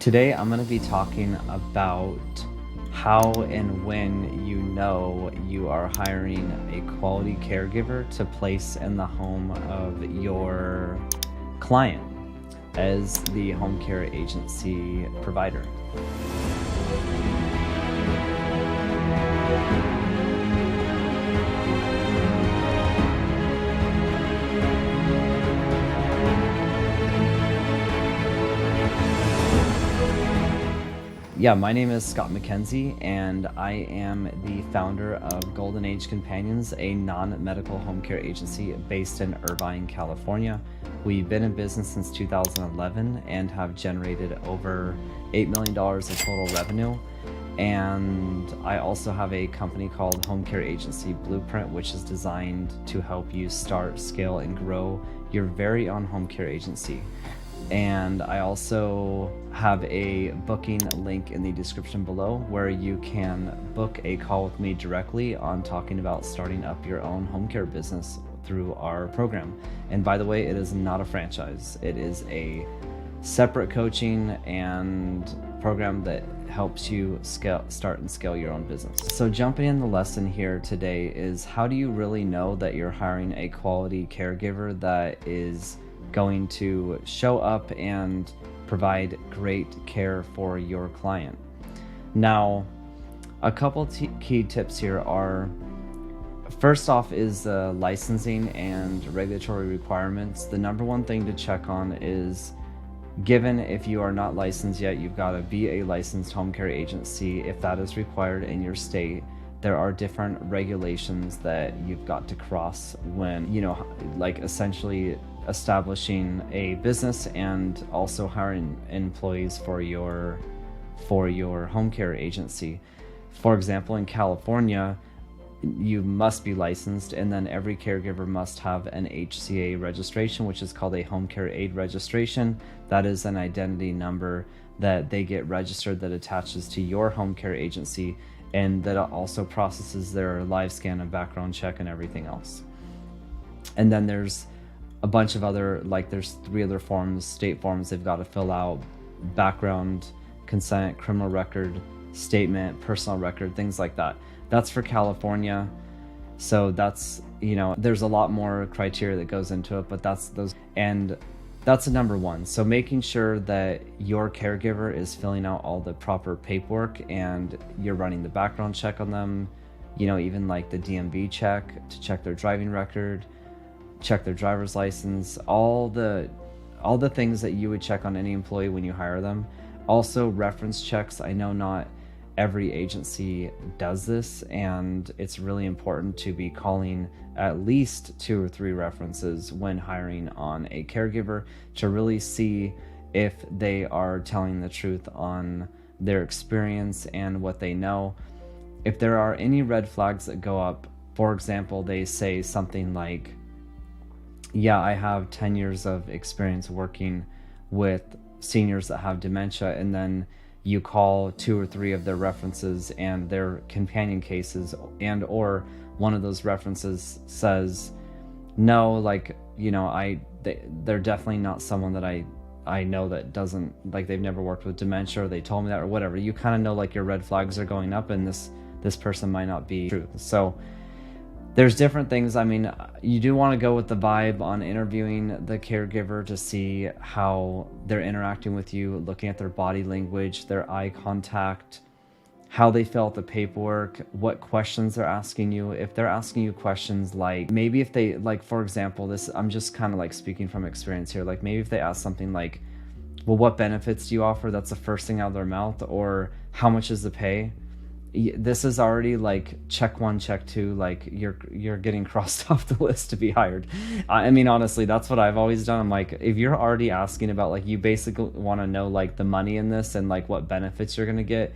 Today, I'm going to be talking about how and when you know you are hiring a quality caregiver to place in the home of your client as the home care agency provider. Yeah, my name is Scott McKenzie, and I am the founder of Golden Age Companions, a non-medical home care agency based in Irvine, California. We've been in business since 2011 and have generated over $8 million of total revenue. And I also have a company called Home Care Agency Blueprint, which is designed to help you start, scale, and grow your very own home care agency. And I also have a booking link in the description below where you can book a call with me directly on talking about starting up your own home care business through our program. And by the way, it is not a franchise. It is a separate coaching and program that helps you start and scale your own business. So jumping in the lesson here today is, how do you really know that you're hiring a quality caregiver that is going to show up and provide great care for your client? Now, a couple key tips here are, first off is licensing and regulatory requirements. The number one thing to check on is, given if you are not licensed yet, you've got to be a licensed home care agency. If that is required in your state, there are different regulations that you've got to cross when, like essentially establishing a business and also hiring employees for your home care agency. For example, in California, you must be licensed, and then every caregiver must have an HCA registration, which is called a home care aid registration. That is an identity number that they get registered that attaches to your home care agency, and that also processes their live scan and background check and everything else. And then there's a bunch of other, there's 3 other forms, state forms they've got to fill out: background, consent, criminal record statement, personal record, things like that. That's for California. So that's, there's a lot more criteria that goes into it, but that's the number one. So making sure that your caregiver is filling out all the proper paperwork and you're running the background check on them, even like the DMV check to check their driving record, check their driver's license, all the things that you would check on any employee when you hire them. Also, reference checks. I know not every agency does this, and it's really important to be calling at least 2 or 3 references when hiring on a caregiver to really see if they are telling the truth on their experience and what they know. If there are any red flags that go up, for example, they say something like, yeah, I have 10 years of experience working with seniors that have dementia, and then you call 2 or 3 of their references and their companion cases, and or one of those references says, no, they're definitely not someone that I know that doesn't, they've never worked with dementia, or they told me that, or whatever. You kind of know your red flags are going up, and this person might not be true. So there's different things. You do want to go with the vibe on interviewing the caregiver to see how they're interacting with you, looking at their body language, their eye contact, how they fill out the paperwork, what questions they're asking you. If they're asking you questions maybe if they, for example, this, I'm just kind of speaking from experience here, maybe if they ask something like, well, what benefits do you offer? That's the first thing out of their mouth. Or how much is the pay? This is already check 1, check 2, you're getting crossed off the list to be hired. Honestly, that's what I've always done. I'm if you're already asking about you basically want to know the money in this and what benefits you're going to get,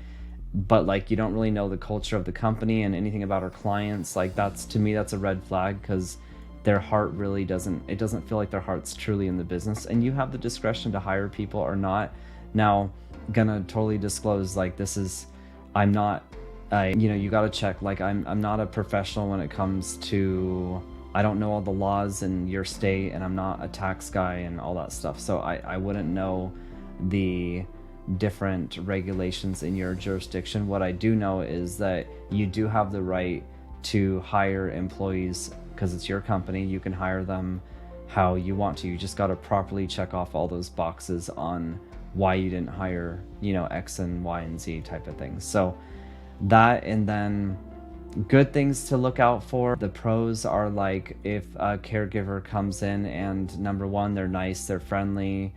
but you don't really know the culture of the company and anything about our clients, that's, to me, that's a red flag, because their heart really doesn't feel like their heart's truly in the business. And you have the discretion to hire people or not. Now, gonna totally disclose, I'm not, you got to check, I'm not a professional when it comes to, I don't know all the laws in your state, and I'm not a tax guy and all that stuff. So I wouldn't know the different regulations in your jurisdiction. What I do know is that you do have the right to hire employees because it's your company. You can hire them how you want to. You just got to properly check off all those boxes on why you didn't hire, X and Y and Z type of things. So that, and then good things to look out for. The pros are like if a caregiver comes in and number one, they're nice, they're friendly,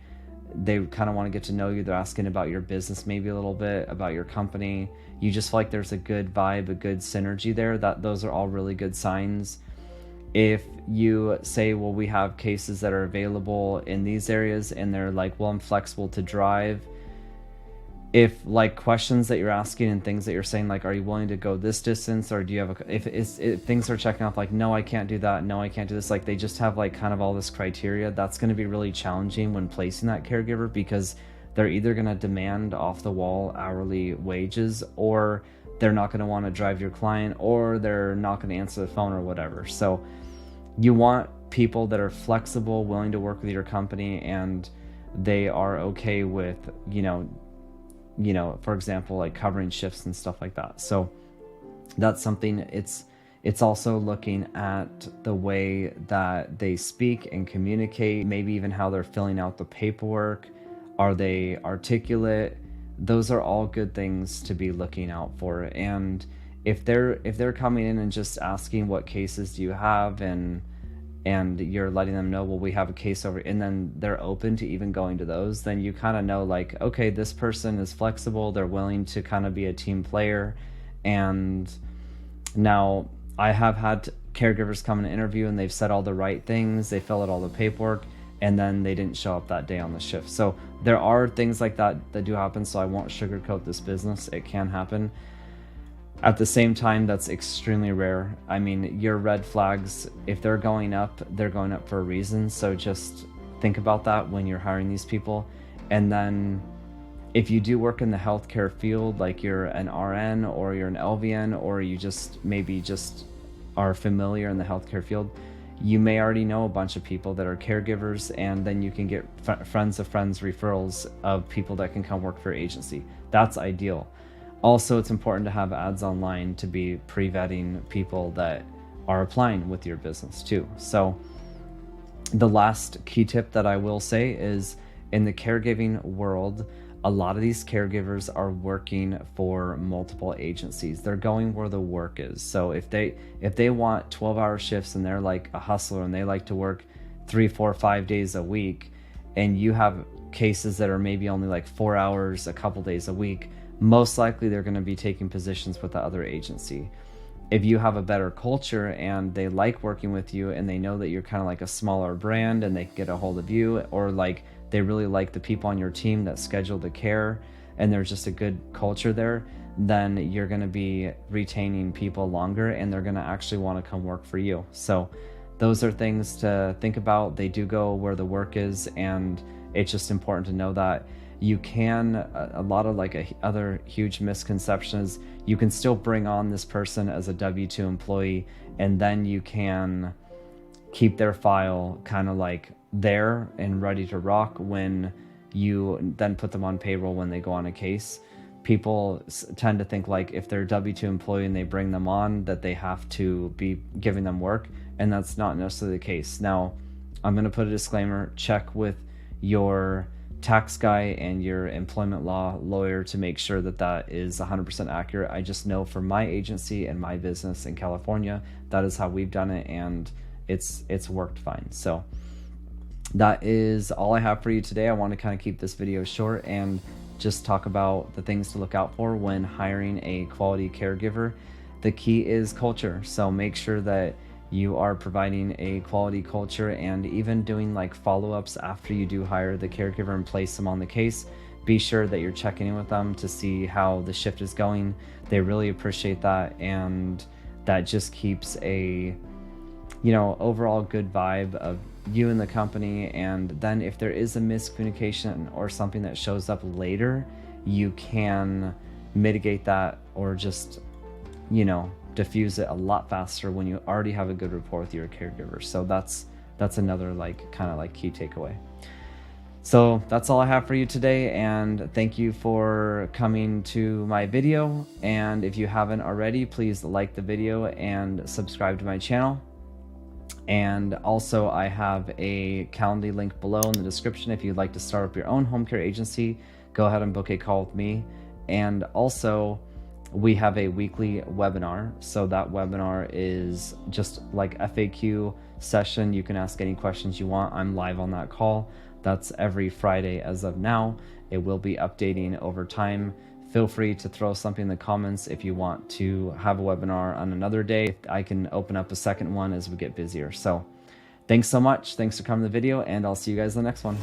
they kind of want to get to know you, they're asking about your business, maybe a little bit about your company. You just feel like there's a good vibe, a good synergy there. Those are all really good signs. If you say, well, we have cases that are available in these areas, and they're like, well, I'm flexible to drive. If like questions that you're asking and things that you're saying, like, are you willing to go this distance, or do you have if things are checking off like, no, I can't do that, no, I can't do this, like they just have like kind of all this criteria, that's going to be really challenging when placing that caregiver, because they're either going to demand off the wall hourly wages, or they're not going to want to drive your client, or they're not going to answer the phone or whatever. So you want people that are flexible, willing to work with your company, and they are okay with, for example, like covering shifts and stuff like that. So that's something. It's also looking at the way that they speak and communicate, maybe even how they're filling out the paperwork. Are they articulate? Those are all good things to be looking out for. And if they're coming in and just asking what cases do you have, and you're letting them know, well, we have a case over, and then they're open to even going to those, then you kind of know like, okay, this person is flexible, they're willing to kind of be a team player. And now I have had caregivers come and interview, and they've said all the right things, they fill out all the paperwork, and then they didn't show up that day on the shift. So there are things like that do happen, so I won't sugarcoat this business. It can happen. At the same time, that's extremely rare. I mean, your red flags, if they're going up for a reason. So just think about that when you're hiring these people. And then if you do work in the healthcare field, like you're an RN or you're an LVN, or you maybe just are familiar in the healthcare field, you may already know a bunch of people that are caregivers, and then you can get friends of friends referrals of people that can come work for your agency. That's ideal. Also, it's important to have ads online to be pre-vetting people that are applying with your business too. So the last key tip that I will say is, in the caregiving world, a lot of these caregivers are working for multiple agencies. They're going where the work is. So if they want 12-hour shifts, and they're like a hustler and they like to work 3, 4, 5 days a week, and you have cases that are maybe only like 4 hours a couple days a week, most likely they're going to be taking positions with the other agency. If you have a better culture and they like working with you, and they know that you're kind of like a smaller brand, and they get a hold of you, or like they really like the people on your team that schedule the care, and there's just a good culture there, then you're going to be retaining people longer, and they're going to actually want to come work for you. So those are things to think about. They do go where the work is, and it's just important to know that. You can, a lot of like other huge misconception is, you can still bring on this person as a W-2 employee, and then you can keep their file kind of like there and ready to rock when you then put them on payroll when they go on a case. People tend to think like, if they're a W-2 employee and they bring them on, that they have to be giving them work, and that's not necessarily the case. Now, I'm going to put a disclaimer: check with your tax guy and your employment law lawyer to make sure that that is 100% accurate. I just know for my agency and my business in California, that is how we've done it, and it's worked fine. So that is all I have for you today. I want to kind of keep this video short and just talk about the things to look out for when hiring a quality caregiver. The key is culture. So make sure that you are providing a quality culture, and even doing like follow-ups after you do hire the caregiver and place them on the case. Be sure that you're checking in with them to see how the shift is going. They really appreciate that, and that just keeps a overall good vibe of you and the company. And then if there is a miscommunication or something that shows up later, you can mitigate that, or just diffuse it a lot faster when you already have a good rapport with your caregiver. So that's another like kind of like key takeaway. So that's all I have for you today, and thank you for coming to my video. And if you haven't already, please like the video and subscribe to my channel. And also I have a Calendly link below in the description. If you'd like to start up your own home care agency, go ahead and book a call with me. And also we have a weekly webinar. So that webinar is just like FAQ session. You can ask any questions you want. I'm live on that call. That's every Friday as of now. It will be updating over time. Feel free to throw something in the comments if you want to have a webinar on another day. I can open up a second one as we get busier. So thanks so much. Thanks for coming to the video, and I'll see you guys in the next one.